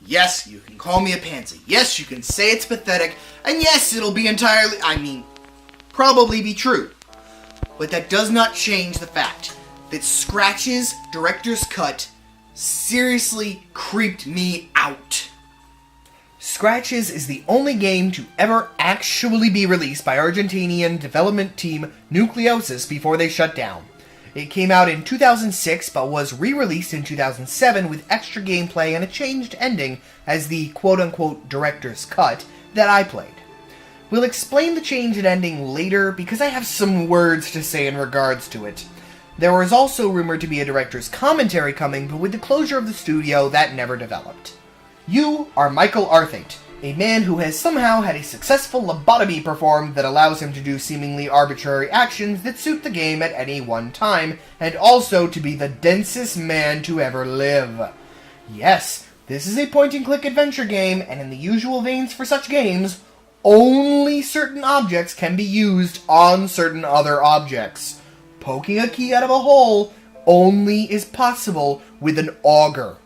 Yes, you can call me a pansy. Yes, you can say it's pathetic. And yes, it'll be probably be true. But that does not change the fact that Scratch's Director's Cut seriously creeped me out. Scratch's is the only game to ever actually be released by Argentinian development team Nucleosis before they shut down. It came out in 2006, but was re-released in 2007 with extra gameplay and a changed ending as the quote-unquote Director's Cut that I played. We'll explain the change in ending later because I have some words to say in regards to it. There was also rumored to be a director's commentary coming, but with the closure of the studio, that never developed. You are Michael Arthate, a man who has somehow had a successful lobotomy performed that allows him to do seemingly arbitrary actions that suit the game at any one time, and also to be the densest man to ever live. Yes, this is a point-and-click adventure game, and in the usual veins for such games, only certain objects can be used on certain other objects. Poking a key out of a hole only is possible with an auger,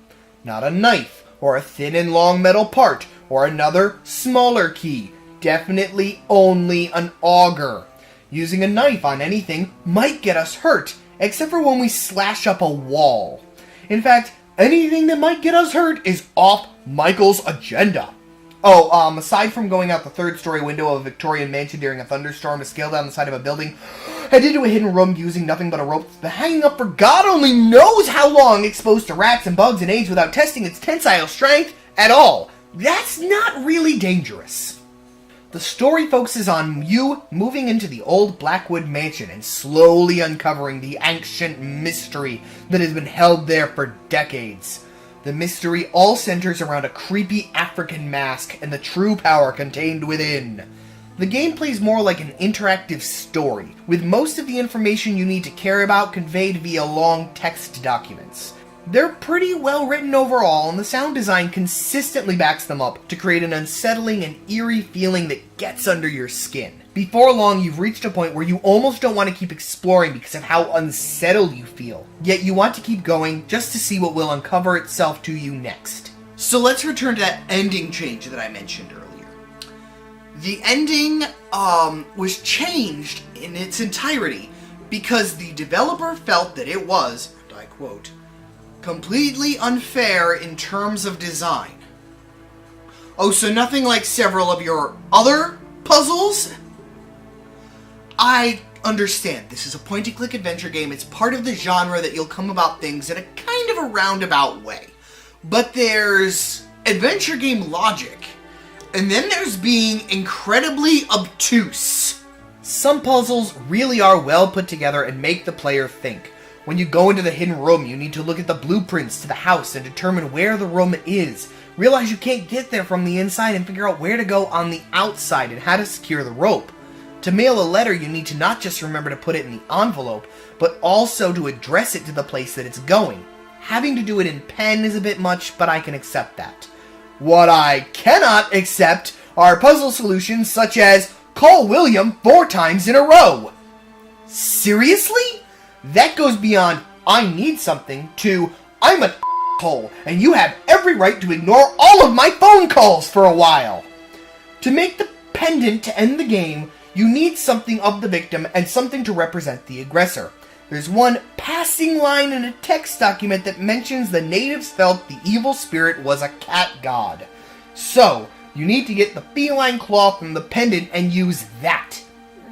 not a knife, or a thin and long metal part, or another, smaller key. Definitely only an auger. Using a knife on anything might get us hurt, except for when we slash up a wall. In fact, anything that might get us hurt is off Michael's agenda. Aside from going out the third-story window of a Victorian mansion during a thunderstorm to scale down the side of a building, head into a hidden room using nothing but a rope that's been hanging up for God only knows how long, exposed to rats and bugs and AIDS without testing its tensile strength at all. That's not really dangerous. The story focuses on you moving into the old Blackwood mansion and slowly uncovering the ancient mystery that has been held there for decades. The mystery all centers around a creepy African mask and the true power contained within. The game plays more like an interactive story, with most of the information you need to care about conveyed via long text documents. They're pretty well written overall, and the sound design consistently backs them up to create an unsettling and eerie feeling that gets under your skin. Before long, you've reached a point where you almost don't want to keep exploring because of how unsettled you feel. Yet you want to keep going just to see what will uncover itself to you next. So let's return to that ending change that I mentioned earlier. The ending was changed in its entirety because the developer felt that it was, and I quote, completely unfair in terms of design. Oh, so nothing like several of your other puzzles? I understand. This is a point-and-click adventure game. It's part of the genre that you'll come about things in a kind of a roundabout way. But there's adventure game logic, and then there's being incredibly obtuse. Some puzzles really are well put together and make the player think. When you go into the hidden room, you need to look at the blueprints to the house and determine where the room is. Realize you can't get there from the inside and figure out where to go on the outside and how to secure the rope. To mail a letter, you need to not just remember to put it in the envelope, but also to address it to the place that it's going. Having to do it in pen is a bit much, but I can accept that. What I cannot accept are puzzle solutions such as, call William 4 times in a row. Seriously? That goes beyond, I need something, to, I'm a hole, and you have every right to ignore all of my phone calls for a while. To make the pendant to end the game, you need something of the victim and something to represent the aggressor. There's one passing line in a text document that mentions the natives felt the evil spirit was a cat god. So, you need to get the feline claw from the pendant and use that.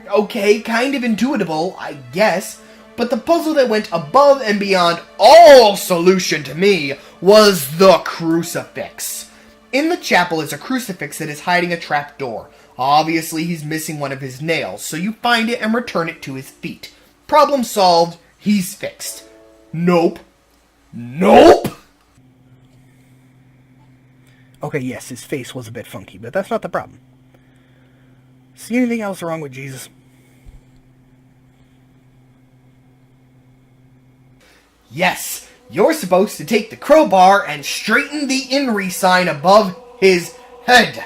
Okay, kind of intuitable, I guess, but the puzzle that went above and beyond all solution to me was the crucifix. In the chapel is a crucifix that is hiding a trap door. Obviously, he's missing one of his nails, so you find it and return it to his feet. Problem solved, he's fixed. Nope. Nope! Okay, yes, his face was a bit funky, but that's not the problem. See anything else wrong with Jesus? Yes, you're supposed to take the crowbar and straighten the INRI sign above his head.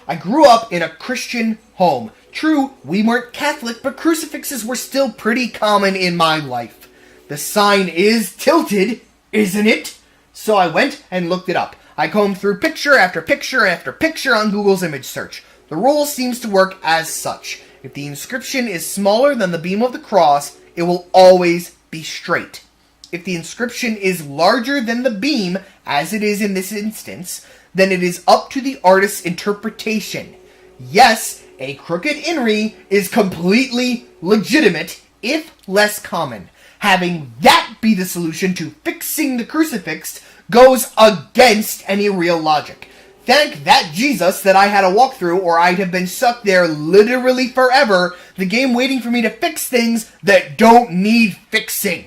I grew up in a Christian home. True, we weren't Catholic, but crucifixes were still pretty common in my life. The sign is tilted, isn't it? So I went and looked it up. I combed through picture after picture after picture on Google's image search. The rule seems to work as such. If the inscription is smaller than the beam of the cross, it will always be straight. If the inscription is larger than the beam, as it is in this instance, then it is up to the artist's interpretation. Yes, a crooked inri is completely legitimate, if less common. Having that be the solution to fixing the crucifix goes against any real logic. Thank that Jesus that I had a walkthrough, or I'd have been stuck there literally forever, the game waiting for me to fix things that don't need fixing.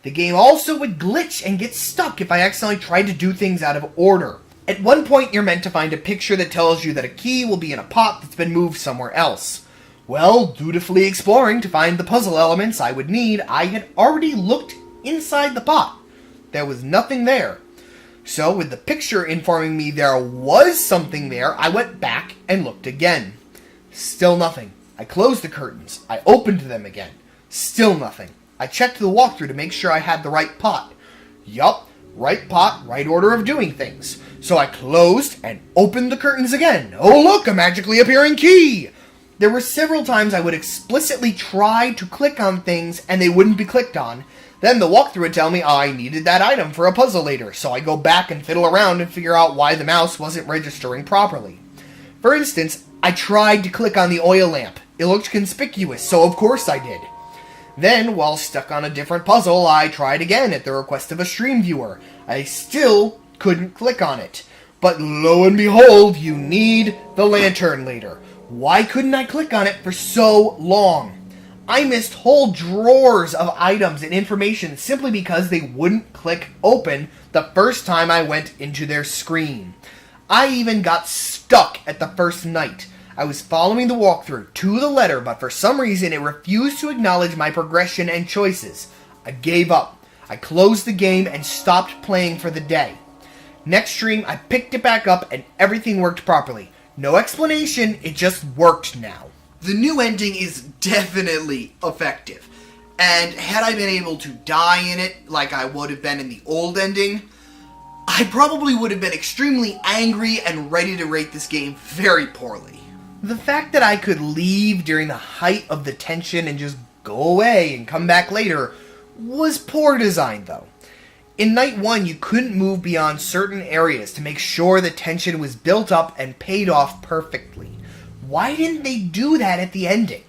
The game also would glitch and get stuck if I accidentally tried to do things out of order. At one point, you're meant to find a picture that tells you that a key will be in a pot that's been moved somewhere else. Well, dutifully exploring to find the puzzle elements I would need, I had already looked inside the pot. There was nothing there. So, with the picture informing me there was something there, I went back and looked again. Still nothing. I closed the curtains. I opened them again. Still nothing. I checked the walkthrough to make sure I had the right pot. Yup, right pot, right order of doing things. So I closed and opened the curtains again. Oh look, a magically appearing key! There were several times I would explicitly try to click on things and they wouldn't be clicked on. Then the walkthrough would tell me I needed that item for a puzzle later, so I go back and fiddle around and figure out why the mouse wasn't registering properly. For instance, I tried to click on the oil lamp. It looked conspicuous, so of course I did. Then, while stuck on a different puzzle, I tried again at the request of a stream viewer. I still couldn't click on it. But lo and behold, you need the lantern later. Why couldn't I click on it for so long? I missed whole drawers of items and information simply because they wouldn't click open the first time I went into their screen. I even got stuck at the first night. I was following the walkthrough to the letter, but for some reason it refused to acknowledge my progression and choices. I gave up. I closed the game and stopped playing for the day. Next stream, I picked it back up and everything worked properly. No explanation, it just worked now. The new ending is definitely effective. And had I been able to die in it like I would have been in the old ending, I probably would have been extremely angry and ready to rate this game very poorly. The fact that I could leave during the height of the tension and just go away and come back later was poor design, though. In Night 1, you couldn't move beyond certain areas to make sure the tension was built up and paid off perfectly. Why didn't they do that at the ending?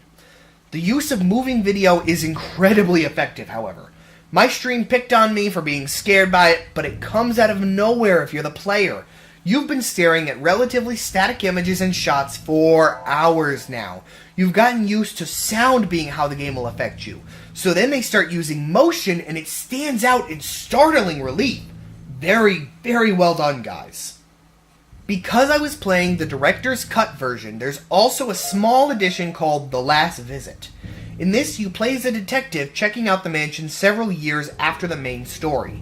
The use of moving video is incredibly effective, however. My stream picked on me for being scared by it, but it comes out of nowhere if you're the player. You've been staring at relatively static images and shots for hours now. You've gotten used to sound being how the game will affect you. So then they start using motion and it stands out in startling relief. Very, very well done, guys. Because I was playing the Director's Cut version, there's also a small edition called The Last Visit. In this, you play as a detective checking out the mansion several years after the main story.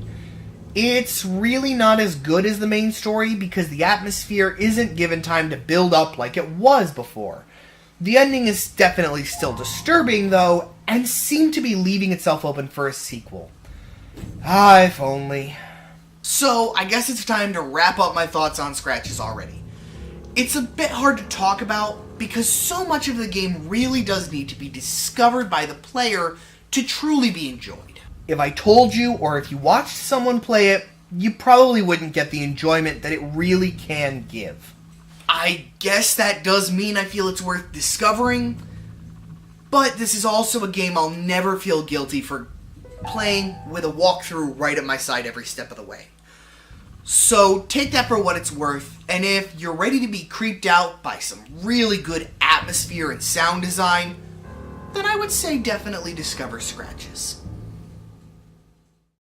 It's really not as good as the main story because the atmosphere isn't given time to build up like it was before. The ending is definitely still disturbing, though, and seemed to be leaving itself open for a sequel. Ah, if only. So, I guess it's time to wrap up my thoughts on Scratches already. It's a bit hard to talk about because so much of the game really does need to be discovered by the player to truly be enjoyed. If I told you, or if you watched someone play it, you probably wouldn't get the enjoyment that it really can give. I guess that does mean I feel it's worth discovering, but this is also a game I'll never feel guilty for playing with a walkthrough right at my side every step of the way. So take that for what it's worth, and if you're ready to be creeped out by some really good atmosphere and sound design, then I would say definitely discover Scratches.